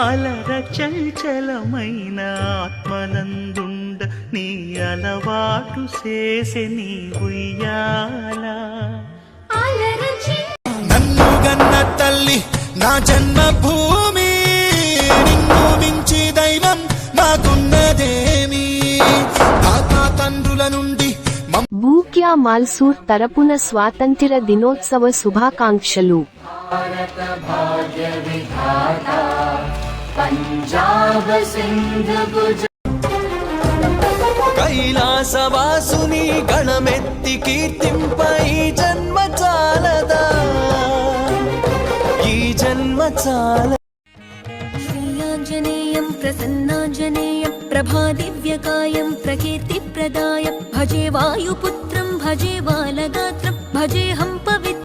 అలర చంచలమైన ఆత్మనందుండ నీ అలవాటు చేసే నీ ఉయ్యాల. నన్ను గన్న తల్లి నా జన్మభూమి, నిన్ను మించి దైవం నాకున్నదేమి. తాతా తండ్రుల నుండి బూక్యా మాల్సూర్ తరపున స్వాతంత్ర్య దినోత్సవ శుభాకాంక్షలు. కైలాసవాసుని గణమెత్తి కీర్తింప ఈ జన్మ చాలదా, ఈ జన్మ చాల. శ్రీయాంజనేయం ప్రసన్నాంజనేయం ప్రభాదివ్యకాయం ప్రకీర్తిప్రదాయం భజే వాయుపుత్రం భజే బాలగాత్రం భజేహం